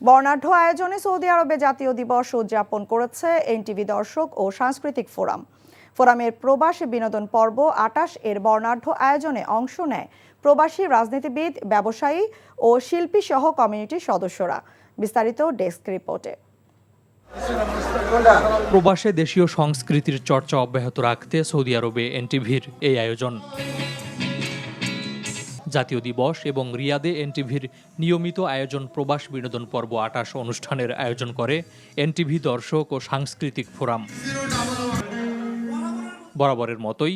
বর্ণাঢ্য আয়োজনে সৌদি আরবে জাতীয় দিবস উদযাপন করেছে এনটিভি দর্শক ও সাংস্কৃতিক ফোরাম। ফোরামের প্রবাসী বিনোদন পর্ব ২৮ এর বর্ণাঢ্য আয়োজনে অংশ নেয় প্রবাসী রাজনীতিবিদ, ব্যবসায়ী ও শিল্পী সহ কমিউনিটির সদস্যরা। বিস্তারিত ডেস্ক রিপোর্টে। প্রবাসে দেশীয় সংস্কৃতির চর্চা অব্যাহত রাখতে সৌদি আরবে এনটিভির এই আয়োজন। জাতীয় দিবস এবং রিয়াদে এনটিভির নিয়মিত আয়োজন প্রবাস বিনোদন পর্ব ২৮ অনুষ্ঠানের আয়োজন করে এনটিভি দর্শক ও সাংস্কৃতিক ফোরাম। বরাবরের মতোই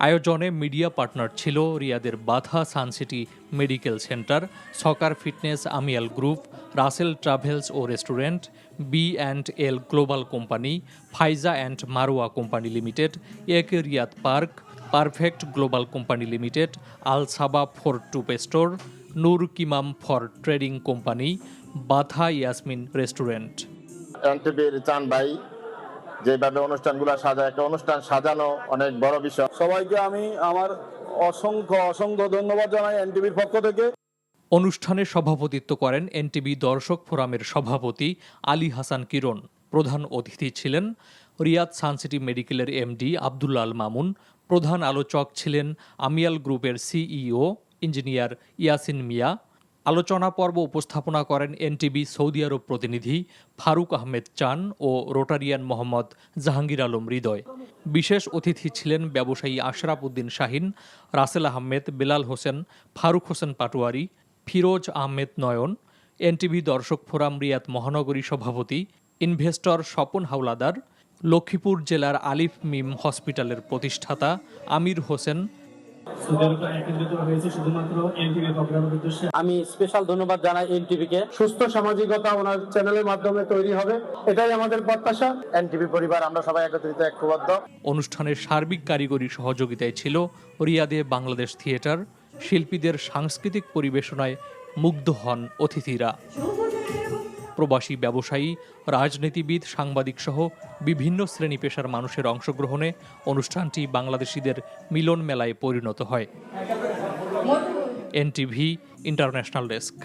আয়োজনে মিডিয়া পার্টনার ছিল রিয়াদের Batha Suncity medical centre, soccer fitness আমিয়াল গ্রুপ, রাসেল ট্রাভেলস ও restaurant, B&L global company, Faiza and Marwa company limited, A K Riyadh park, perfect global company limited, Al Saba for টুপে স্টোর, নূর কিমাম for trading company, Batha Yasmin restaurant. এনটিভির চান ভাই যেভাবে অনুষ্ঠানগুলো সাজায়, একটা অনুষ্ঠান সাজানো অনেক বড় বিষয়। সবাইকে আমি আমার অসংখ্য ধন্যবাদ জানাই এনটিভির পক্ষ থেকে। অনুষ্ঠানে সভাপতিত্ব করেন এনটিভি দর্শক ফোরামের সভাপতি আলী হাসান কিরণ। প্রধান অতিথি ছিলেন রিয়াদ সানসিটি মেডিকেলের এমডি আব্দুল্লাহ আল মামুন। প্রধান আলোচক ছিলেন আমিয়াল গ্রুপের সিইও ইঞ্জিনিয়ার ইয়াসিন মিয়া। আলোচনা পর্ব উপস্থাপনা করেন এনটিভি সৌদি আরব প্রতিনিধি ফারুক আহমেদ চান ও রোটারিয়ান মোহাম্মদ জাহাঙ্গীর আলম হৃদয়। বিশেষ অতিথি ছিলেন ব্যবসায়ী আশরাফ উদ্দিন শাহিন, রাসেল আহমেদ, বেলাল হোসেন, ফারুক হোসেন পাটোয়ারি, ফিরোজ আহমেদ নয়ন। এনটিভি দর্শক ফোরাম রিয়াদ মহানগরী সভাপতি ইনভেস্টর স্বপন হাওলাদার, লক্ষ্মীপুর জেলার আলিফ মিম হসপিটালের প্রতিষ্ঠাতা আমির হোসেন। আমি স্পেশাল ধন্যবাদ জানাই এনটিভিকে। সুস্থ সামাজিকতা ওনার চ্যানেলের মাধ্যমে তৈরি হবে, এটাই আমাদের প্রত্যাশা। এনটিভি পরিবার আমরা সবাই একত্রিত ঐক্যবদ্ধ। অনুষ্ঠানের সার্বিক কারিগরি সহযোগিতায় ছিল রিয়াদে বাংলাদেশ থিয়েটার। শিল্পীদের সাংস্কৃতিক পরিবেশনায় মুগ্ধ হন অতিথিরা। প্রবাসী ব্যবসায়ী, রাজনীতিবিদ, সাংবাদিক সহ বিভিন্ন শ্রেণী পেশার মানুষের অংশগ্রহণে অনুষ্ঠানটি বাংলাদেশিদের মিলন মেলায় পরিণত হয়। NTV international desk.